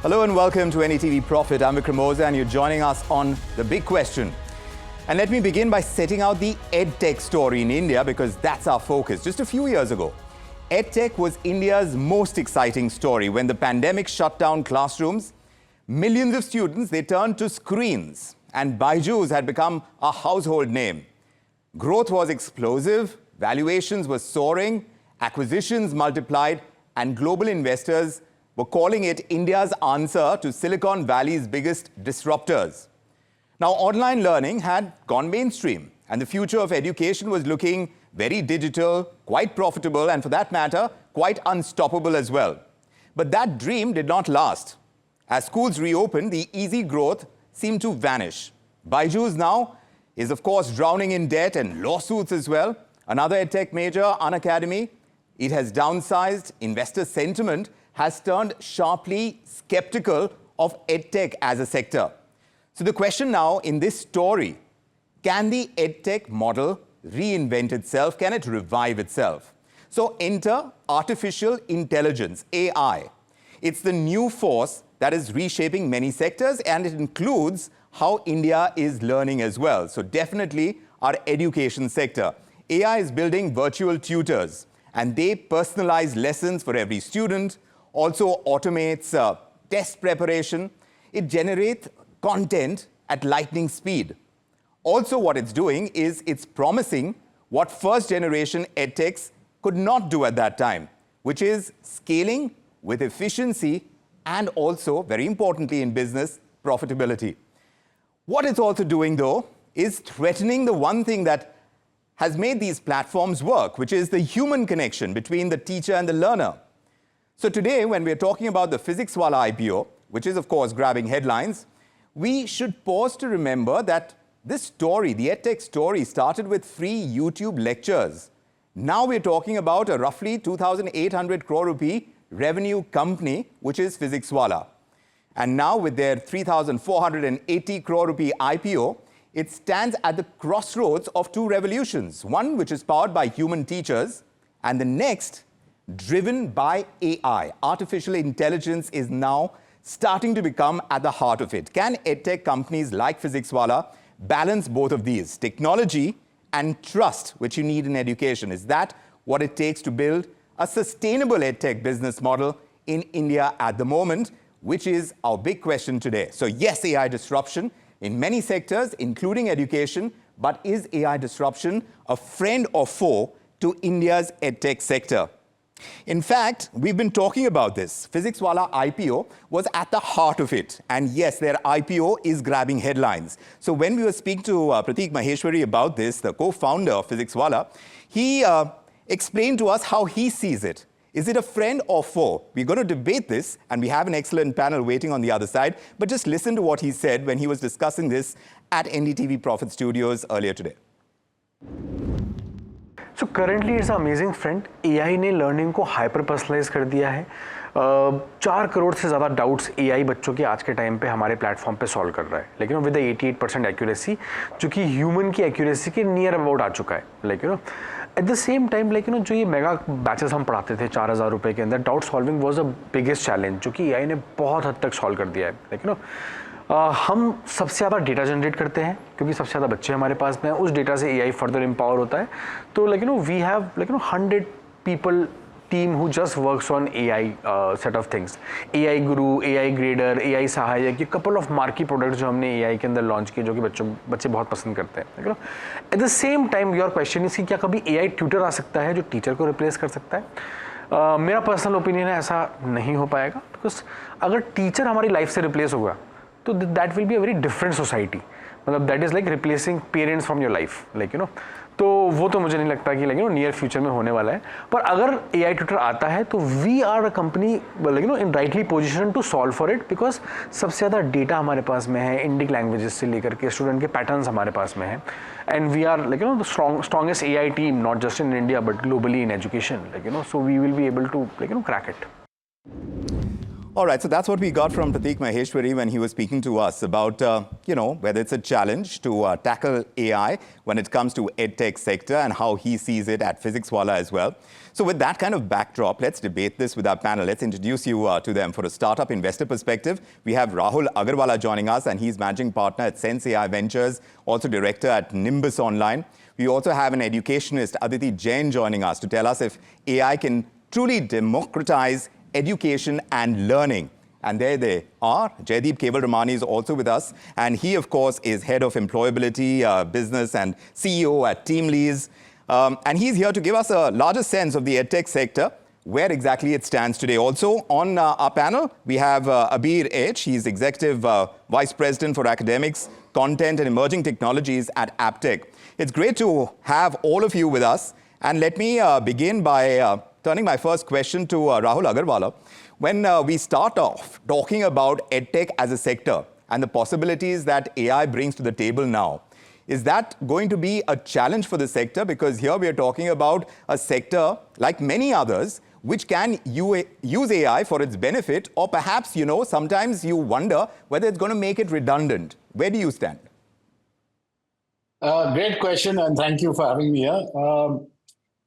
Hello and welcome to NDTV Profit. I'm Vikram and you're joining us on The Big Question. And let me begin by setting out the EdTech story in India because that's our focus. Just a few years ago, EdTech was India's most exciting story. When the pandemic shut down classrooms, millions of students, they turned to screens and Byju's had become a household name. Growth was explosive, valuations were soaring, acquisitions multiplied, and global investors were calling it India's answer to Silicon Valley's biggest disruptors. Now, online learning had gone mainstream, and the future of education was looking very digital, quite profitable, and for that matter, quite unstoppable as well. But that dream did not last. As schools reopened, the easy growth seemed to vanish. Byju's now is, of course, drowning in debt and lawsuits as well. Another EdTech major, Unacademy, it has downsized. Investor sentiment has turned sharply skeptical of EdTech as a sector. So the question now in this story, can the EdTech model reinvent itself? Can it revive itself? So enter artificial intelligence, AI. It's the new force that is reshaping many sectors, and it includes how India is learning as well. So definitely our education sector. AI is building virtual tutors, and they personalize lessons for every student, also automates test preparation. It generates content at lightning speed. Also, what it's doing is it's promising what first-generation EdTechs could not do at that time, which is scaling with efficiency and also, very importantly in business, profitability. What it's also doing, though, is threatening the one thing that has made these platforms work, which is the human connection between the teacher and the learner. So today, when we're talking about the Physics Wallah IPO, which is, of course, grabbing headlines, we should pause to remember that this story, the EdTech story, started with free YouTube lectures. Now we're talking about a roughly 2,800 crore rupee revenue company, which is Physics Wallah. And now with their 3,480 crore rupee IPO, it stands at the crossroads of two revolutions. One which is powered by human teachers, and the next driven by AI. Artificial intelligence is now starting to become at the heart of it. Can EdTech companies like Physics Wallah balance both of these, technology and trust, which you need in education? Is that what it takes to build a sustainable EdTech business model in India at the moment, which is our big question today? So yes, AI disruption in many sectors, including education, but is AI disruption a friend or foe to India's EdTech sector? In fact, we've been talking about this. Physics Wallah IPO was at the heart of it. And yes, their IPO is grabbing headlines. So when we were speaking to Prateek Maheshwari about this, the co-founder of Physics Wallah, he explained to us how he sees it. Is it a friend or foe? We're going to debate this, and we have an excellent panel waiting on the other side. But just listen to what he said when he was discussing this at NDTV Profit Studios earlier today. So currently it's an amazing friend. AI ने learning को hyper personalise कर दिया है। 4 करोड़ से ज़्यादा doubts AI बच्चों के आज के टाइम पे हमारे प्लेटफॉर्म पे सॉल्व कर रहा है, लेकिन विद 88% एक्यूरेसी, जो कि ह्यूमन की एक्यूरेसी के नियर अबाउट आ चुका है। एट द सेम टाइम जो ये मेगा बैचेस हम पढ़ाते थे 4,000 रुपये के अंदर, doubt solving was the biggest challenge, जो कि AI ने बहुत हद तक सॉल्व कर दिया है। हम सबसे ज़्यादा डेटा जनरेट करते हैं क्योंकि सबसे ज़्यादा बच्चे हमारे पास में हैं, उस डेटा से AI फर्दर एम्पावर होता है। तो we have 100 people team who just works on AI set of things, AI Guru, AI grader, AI Sahayak, ये कपल ऑफ मार्की प्रोडक्ट्स जो हमने AI के अंदर लॉन्च किए, जो कि बच्चे बहुत पसंद करते हैं। At the same time your question is कि क्या कभी AI ट्यूटर आ सकता है जो टीचर को रिप्लेस कर सकता है? मेरा पर्सनल ओपिनियन है ऐसा नहीं हो पाएगा, बिकॉज अगर टीचर हमारी लाइफ से रिप्लेस होगा तो that will be a very different society. मतलब that is like replacing parents from your life, तो वो तो मुझे नहीं लगता कि नियर फ्यूचर में होने वाला है। पर अगर AI ट्यूटर आता है तो we are a company in rightly position to solve for it, because सबसे ज़्यादा डेटा हमारे पास में है, इंडिक लैंग्वेजेस से लेकर के स्टूडेंट के पैटर्न्स हमारे पास में है, and we are the strongest AI team not just in India but globally in education, so we will be able to crack it. All right, so that's what we got from Pratik Maheshwari when he was speaking to us about, whether it's a challenge to tackle AI when it comes to EdTech sector and how he sees it at Physics Wallah as well. So with that kind of backdrop, let's debate this with our panel. Let's introduce you to them. For a startup investor perspective, we have Rahul Agarwala joining us, and he's managing partner at Sense AI Ventures, also director at Nimbus Online. We also have an educationist, Aditi Jain, joining us to tell us if AI can truly democratize education and learning. And there they are. Jaideep Keval-Ramani is also with us. And he, of course, is head of employability, business and CEO at TeamLease. And he's here to give us a larger sense of the EdTech sector, where exactly it stands today. Also on our panel, we have Abir H. He's Executive Vice President for Academics, Content and Emerging Technologies at Aptech. It's great to have all of you with us. And let me begin by turning my first question to Rahul Agarwala. When we start off talking about EdTech as a sector and the possibilities that AI brings to the table now, is that going to be a challenge for the sector? Because here we are talking about a sector, like many others, which can use AI for its benefit, or perhaps, sometimes you wonder whether it's going to make it redundant. Where do you stand? Great question, and thank you for having me here.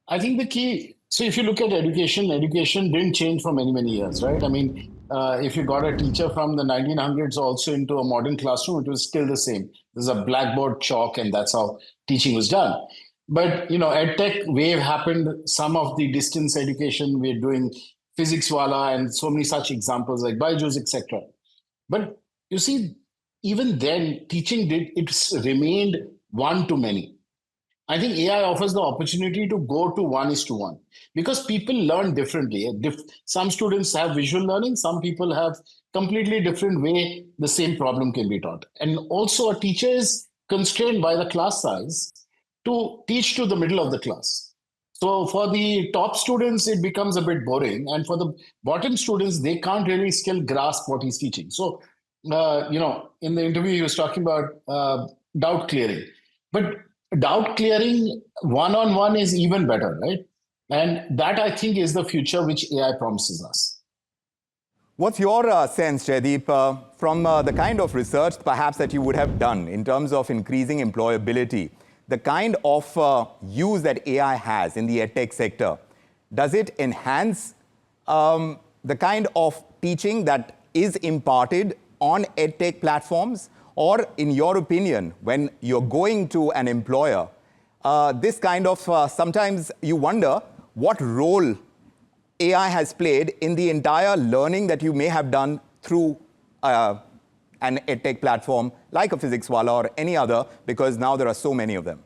I think the key, so if you look at education didn't change for many, many years, right? I mean, if you got a teacher from the 1900s also into a modern classroom, it was still the same. There's a blackboard, chalk, and that's how teaching was done. But, EdTech wave happened, some of the distance education, we're doing Physics Wallah and so many such examples like Byju's, etc. But you see, even then, teaching it's remained one-to-many. I think AI offers the opportunity to go to 1:1 because people learn differently. Some students have visual learning, some people have completely different way the same problem can be taught. And also a teacher is constrained by the class size to teach to the middle of the class. So for the top students, it becomes a bit boring. And for the bottom students, they can't really still grasp what he's teaching. So, in the interview, he was talking about doubt clearing. But doubt clearing one-on-one is even better, right? And that, I think, is the future which AI promises us. What's your sense, Jaideep, from the kind of research perhaps that you would have done in terms of increasing employability, the kind of use that AI has in the EdTech sector? Does it enhance the kind of teaching that is imparted on EdTech platforms? Or, in your opinion, when you're going to an employer, this kind of, sometimes you wonder what role AI has played in the entire learning that you may have done through an EdTech platform like a Physics Wallah or any other, because now there are so many of them.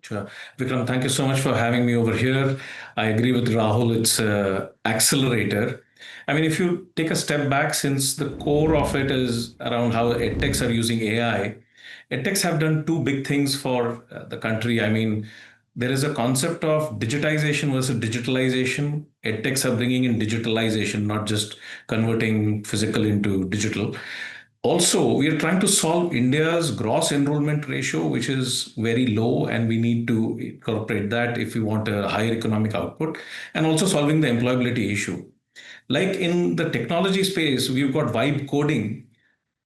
Sure. Vikram, thank you so much for having me over here. I agree with Rahul, it's an accelerator. I mean, if you take a step back, since the core of it is around how EdTechs are using AI, EdTechs have done two big things for the country. I mean, there is a concept of digitization versus digitalization. EdTechs are bringing in digitalization, not just converting physical into digital. Also, we are trying to solve India's gross enrollment ratio, which is very low, and we need to incorporate that if we want a higher economic output, and also solving the employability issue. Like in the technology space, we've got vibe coding.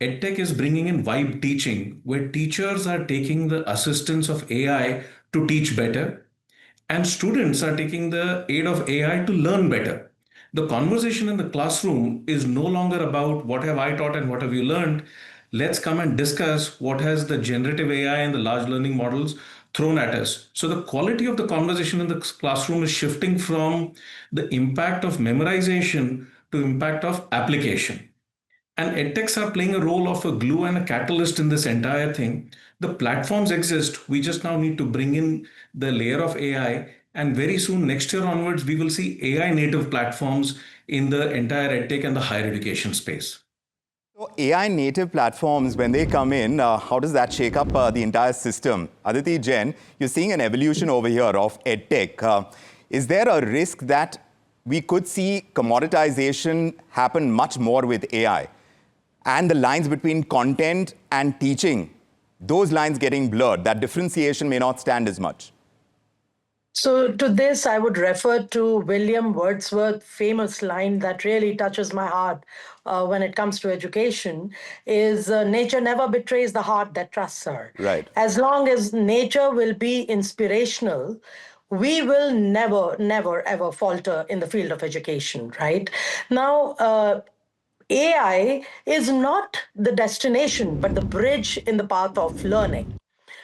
EdTech is bringing in vibe teaching, where teachers are taking the assistance of AI to teach better, and students are taking the aid of AI to learn better. The conversation in the classroom is no longer about what have I taught and what have you learned. Let's come and discuss what has the generative AI and the large learning models thrown at us. So the quality of the conversation in the classroom is shifting from the impact of memorization to impact of application. And edtechs are playing a role of a glue and a catalyst in this entire thing. The platforms exist. We just now need to bring in the layer of AI. And very soon, next year onwards, we will see AI native platforms in the entire edtech and the higher education space. So AI native platforms, when they come in, how does that shake up the entire system? Aditi Jain, you're seeing an evolution over here of edtech. Is there a risk that we could see commoditization happen much more with AI? And the lines between content and teaching, those lines getting blurred, that differentiation may not stand as much? So to this, I would refer to William Wordsworth's famous line that really touches my heart when it comes to education is nature never betrays the heart that trusts her. Right. As long as nature will be inspirational, we will never, never, ever falter in the field of education, right? Now, AI is not the destination, but the bridge in the path of learning,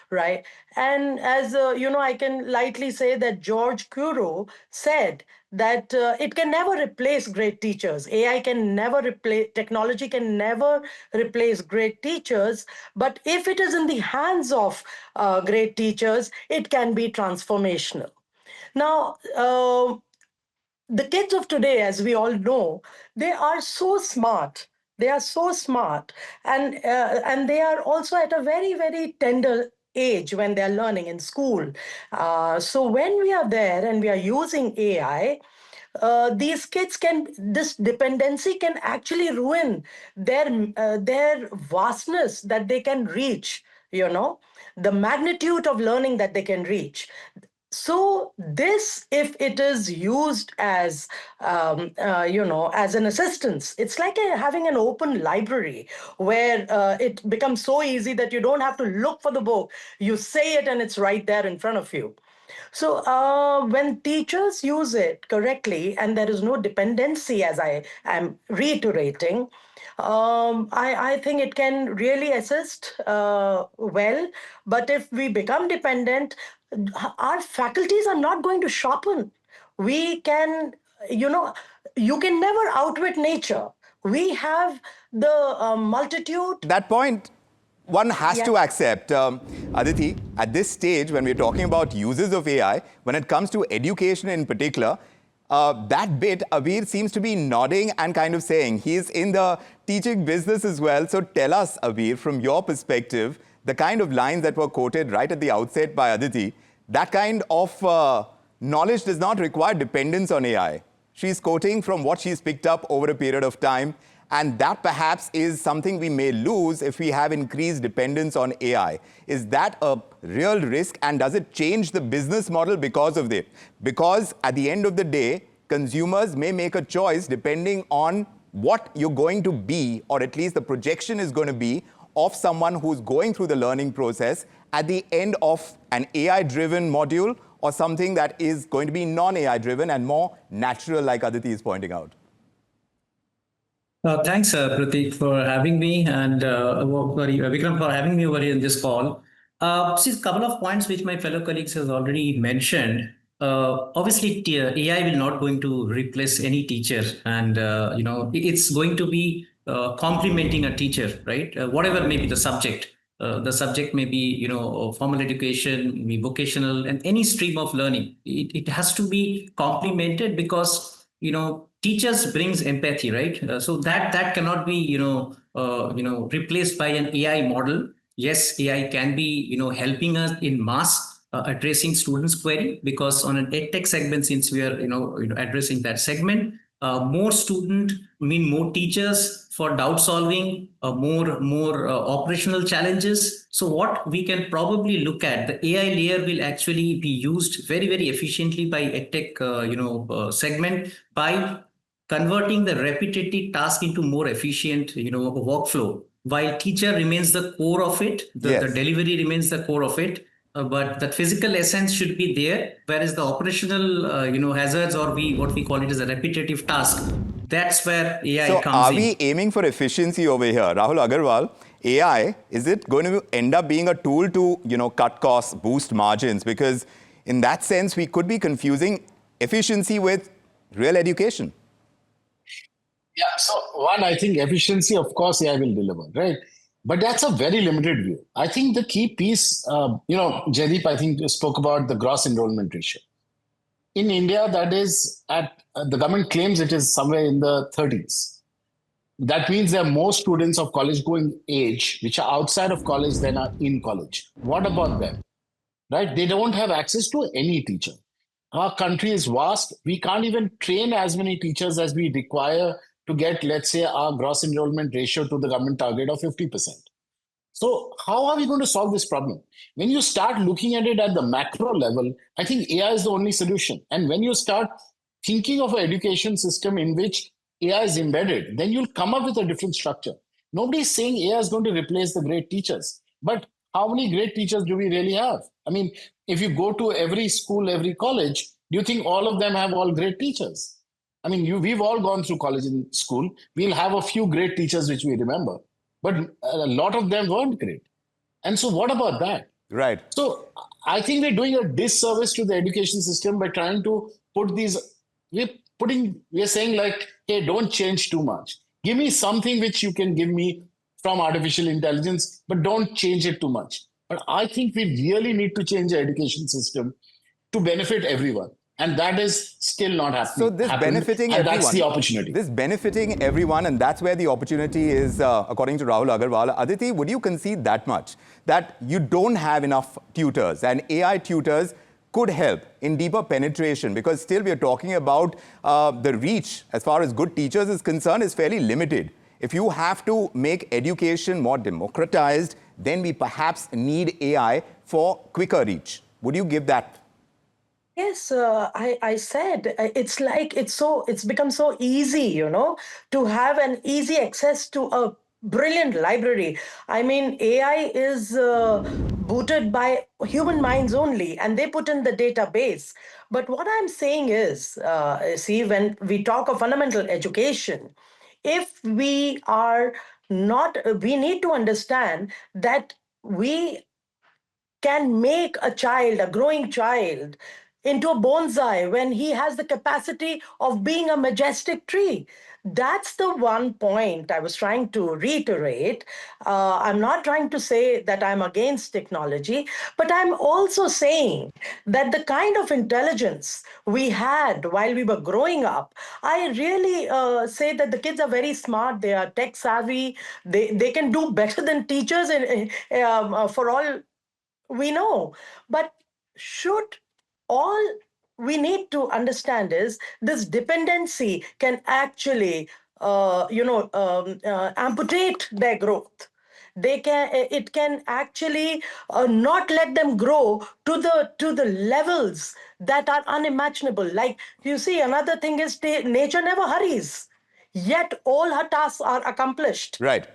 right? And as I can lightly say that George Kuro said that it can never replace great teachers. AI can never replace, technology can never replace great teachers. But if it is in the hands of great teachers, it can be transformational. Now, the kids of today, as we all know, they are so smart. They are so smart, and they are also at a very, very tender age when they are learning in school. So when we are there and we are using AI, these kids can, this dependency can actually ruin their vastness that they can reach, the magnitude of learning that they can reach. So this, if it is used as, as an assistance, it's like having an open library where it becomes so easy that you don't have to look for the book. You say it and it's right there in front of you. So when teachers use it correctly and there is no dependency, as I am reiterating, I think it can really assist well. But if we become dependent, our faculties are not going to sharpen. We can, you can never outwit nature. We have the multitude. That point, one has Yeah. to accept, Aditi, at this stage, when we're talking about uses of AI, when it comes to education in particular, that bit, Abir seems to be nodding and kind of saying he's in the teaching business as well. So tell us, Abir, from your perspective, the kind of lines that were quoted right at the outset by Aditi, that kind of knowledge does not require dependence on AI. She's quoting from what she's picked up over a period of time. And that perhaps is something we may lose if we have increased dependence on AI. Is that a real risk, and does it change the business model because of it? Because at the end of the day, consumers may make a choice depending on what you're going to be, or at least the projection is going to be of someone who's going through the learning process at the end of an AI-driven module or something that is going to be non-AI driven and more natural, like Aditi is pointing out. Thanks, Pratik, for having me, and Vikram for having me over here in this call. See, a couple of points which my fellow colleagues has already mentioned. Obviously, AI will not going to replace any teacher, and it's going to be complementing a teacher, right? Whatever may be the subject. The subject may be, formal education, maybe vocational, and any stream of learning. It has to be complemented because teachers brings empathy, right? So that cannot be replaced by an AI model. Yes, AI can be helping us in mass addressing students' query, because on an EdTech segment, since we are addressing that segment, more student mean more teachers for doubt solving, more operational challenges. So what we can probably look at, the AI layer will actually be used very, very efficiently by EdTech segment by converting the repetitive task into more efficient workflow, while teacher remains the core of it, the delivery remains the core of it. But the physical essence should be there, whereas the operational, hazards, or what we call it as a repetitive task, that's where AI so comes in. Are we aiming for efficiency over here? Rahul Agarwal, AI, is it going to end up being a tool to, cut costs, boost margins? Because in that sense, we could be confusing efficiency with real education. Yeah, so one, I think efficiency, of course, AI will deliver, right? But that's a very limited view. I think the key piece, Jaideep, I think, spoke about the gross enrollment ratio. In India, that is the government claims it is somewhere in the 30s. That means there are more students of college going age, which are outside of college than are in college. What about them? Right? They don't have access to any teacher. Our country is vast. We can't even train as many teachers as we require to get, let's say, our gross enrollment ratio to the government target of 50%. So how are we going to solve this problem? When you start looking at it at the macro level, I think AI is the only solution. And when you start thinking of an education system in which AI is embedded, then you'll come up with a different structure. Nobody's saying AI is going to replace the great teachers, but how many great teachers do we really have? I mean, if you go to every school, every college, do you think all of them have all great teachers? I mean, we've all gone through college and school. We'll have a few great teachers which we remember, but a lot of them weren't great. And so, what about that? Right. So, I think we're doing a disservice to the education system by trying to put these. We're saying like, hey, don't change too much. Give me something which you can give me from artificial intelligence, but don't change it too much. But I think we really need to change the education system to benefit everyone. And that is still not happening. So this benefiting everyone. That's the opportunity. This benefiting everyone, and that's where the opportunity is, according to Rahul Agarwal. Aditi, would you concede that much? That you don't have enough tutors, and AI tutors could help in deeper penetration, because still we are talking about the reach as far as good teachers is concerned is fairly limited. If you have to make education more democratized, then we perhaps need AI for quicker reach. Would you give that? Yes, I said it's become so easy, to have an easy access to a brilliant library. I mean, AI is booted by human minds only, and they put in the database. But what I'm saying is, see, when we talk of fundamental education, if we are not, we need to understand that we can make a growing child, into a bonsai when he has the capacity of being a majestic tree. That's the one point I was trying to reiterate. I'm not trying to say that I'm against technology, but I'm also saying that the kind of intelligence we had while we were growing up, I really say that the kids are very smart, they are tech savvy, they can do better than teachers for all we know. But should all we need to understand is this dependency can actually amputate their growth. It can actually not let them grow to the levels that are unimaginable. Like, you see, another thing is nature never hurries, yet all her tasks are accomplished. Right.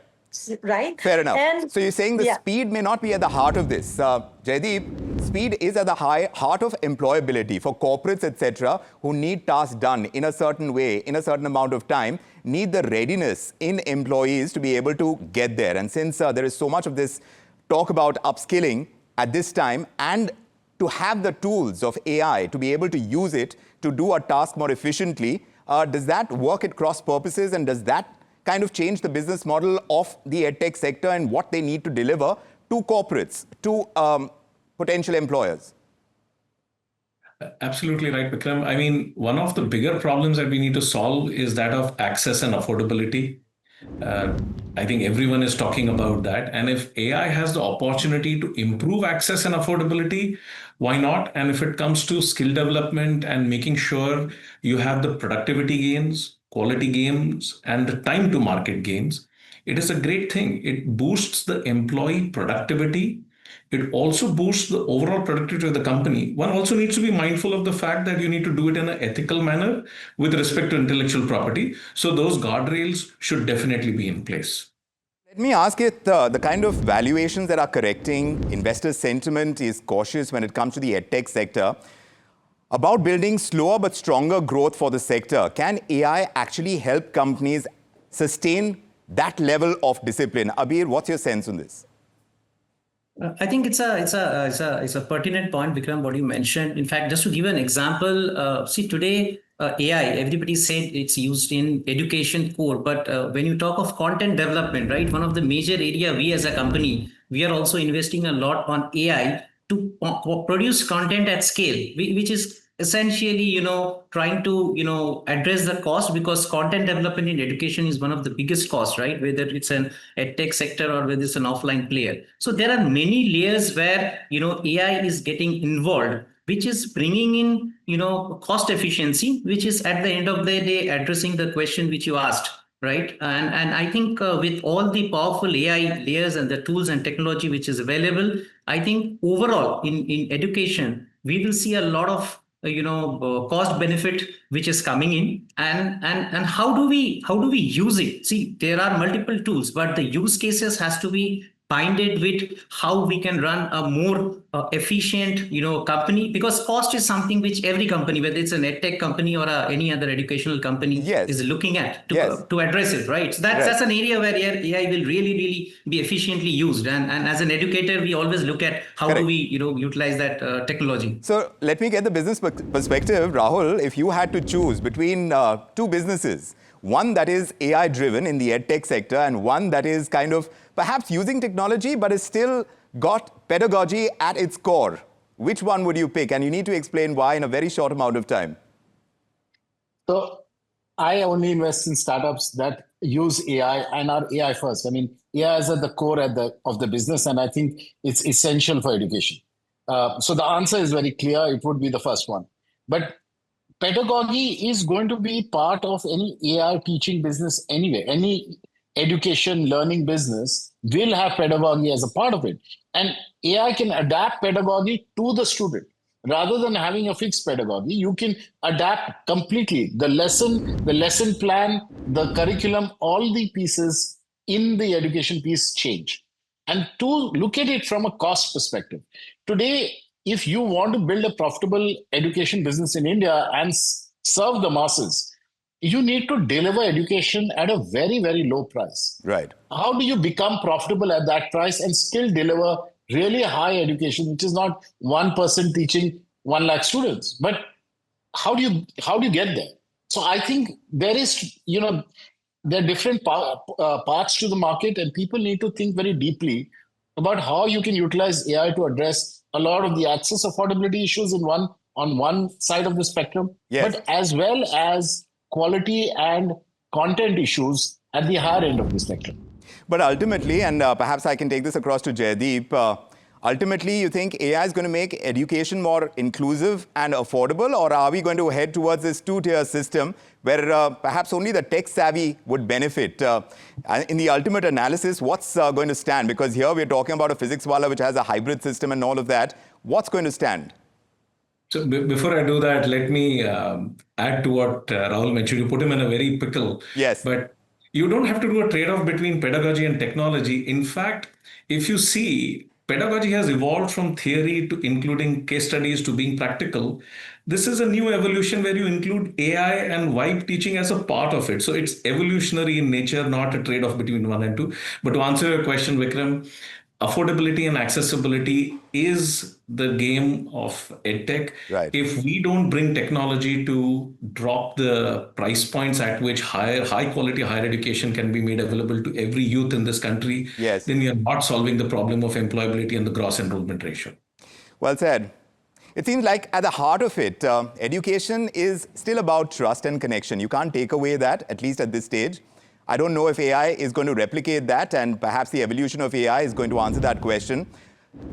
Right? Fair enough. And so you're saying the speed may not be at the heart of this. Jaideep, speed is at the heart of employability for corporates, etc., who need tasks done in a certain way, in a certain amount of time, need the readiness in employees to be able to get there. And since there is so much of this talk about upskilling at this time, and to have the tools of AI to be able to use it to do a task more efficiently, does that work at cross purposes, and does that kind of change the business model of the edtech sector and what they need to deliver to corporates, to potential employers? Absolutely right, Vikram. I mean, one of the bigger problems that we need to solve is that of access and affordability. I think everyone is talking about that. And if AI has the opportunity to improve access and affordability, why not? And if it comes to skill development and making sure you have the productivity gains, quality gains, and the time to market gains, it is a great thing. It boosts the employee productivity. It also boosts the overall productivity of the company. One also needs to be mindful of the fact that you need to do it in an ethical manner with respect to intellectual property. So those guardrails should definitely be in place. Let me ask it, the kind of valuations that are correcting, investor sentiment is cautious when it comes to the edtech sector. About building slower but stronger growth for the sector, can AI actually help companies sustain that level of discipline? Abir, what's your sense on this? I think it's a pertinent point, Vikram, what you mentioned. In fact, just to give an example, see today AI, everybody said it's used in education core, but when you talk of content development, right, one of the major area we as a company, we are also investing a lot on AI to produce content at scale, which is essentially, trying to, address the cost, because content development in education is one of the biggest costs, right? Whether it's an edtech sector or whether it's an offline player. So there are many layers where, AI is getting involved, which is bringing in, cost efficiency, which is at the end of the day addressing the question which you asked. right? And I think with all the powerful AI layers and the tools and technology which is available, I think overall in education, we will see a lot of cost benefit which is coming in, and how do we use it? See, there are multiple tools, but the use cases has to be binded with how we can run a more efficient company, because cost is something which every company, whether it's an edtech company or any other educational company, Yes. is looking at to, Yes. to address it, right? So that's an area where AI will really be efficiently used, and as an educator we always look at how Correct. do we utilize that technology. So let me get the business perspective. Rahul, if you had to choose between two businesses, one that is AI driven in the edtech sector and one that is kind of perhaps using technology but is still got pedagogy at its core, which one would you pick? And you need to explain why in a very short amount of time. So I only invest in startups that use AI and are AI first. I mean, AI is at the core of the business, and I think it's essential for education. So the answer is very clear. It would be the first one. But pedagogy is going to be part of any AI teaching business anyway. Any education learning business will have pedagogy as a part of it. And AI can adapt pedagogy to the student. Rather than having a fixed pedagogy, you can adapt completely the lesson plan, the curriculum, all the pieces in the education piece change. And to look at it from a cost perspective, today, if you want to build a profitable education business in India and serve the masses, you need to deliver education at a very, very low price. Right. How do you become profitable at that price and still deliver really high education, which is not one person teaching 1 lakh students? But how do you get there? So I think there is, there are different paths to the market, and people need to think very deeply about how you can utilize AI to address a lot of the access affordability issues on one side of the spectrum, Yes. but as well as quality and content issues at the higher end of the spectrum. But ultimately, and perhaps I can take this across to Jaideep, ultimately you think AI is going to make education more inclusive and affordable, or are we going to head towards this two-tier system where perhaps only the tech-savvy would benefit? In the ultimate analysis, what's going to stand? Because here we're talking about a physics Wallah which has a hybrid system and all of that. What's going to stand? So before I do that, let me add to what Rahul mentioned. You put him in a very pickle. Yes. But you don't have to do a trade-off between pedagogy and technology. In fact, if you see, pedagogy has evolved from theory to including case studies to being practical. This is a new evolution where you include AI and vibe teaching as a part of it. So it's evolutionary in nature, not a trade-off between one and two. But to answer your question, Vikram, affordability and accessibility is the game of edtech. Right. If we don't bring technology to drop the price points at which high quality higher education can be made available to every youth in this country, Yes. then we are not solving the problem of employability and the gross enrollment ratio. Well said. It seems like at the heart of it, education is still about trust and connection. You can't take away that, at least at this stage. I don't know if AI is going to replicate that, and perhaps the evolution of AI is going to answer that question.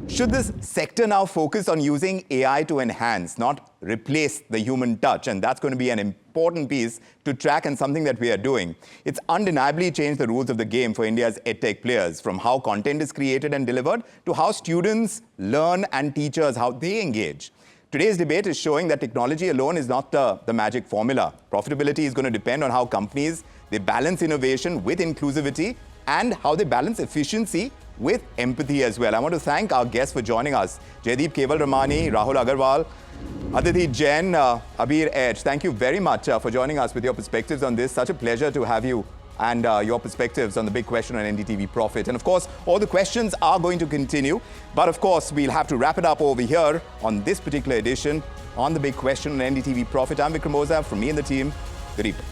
Should this sector now focus on using AI to enhance, not replace the human touch? And that's going to be an important piece to track, and something that we are doing. It's undeniably changed the rules of the game for India's edtech players, from how content is created and delivered to how students learn and teachers, how they engage. Today's debate is showing that technology alone is not the magic formula. Profitability is going to depend on how companies, they balance innovation with inclusivity and how they balance efficiency with empathy as well. I want to thank our guests for joining us. Jaideep Kevalramani, Rahul Agarwal, Aditi Jain, Abir Edge. Thank you very much for joining us with your perspectives on this. Such a pleasure to have you and your perspectives on the big question on NDTV Profit. And of course, all the questions are going to continue. But of course, we'll have to wrap it up over here on this particular edition on the big question on NDTV Profit. I'm Vikram Oza from me and the team. Good evening.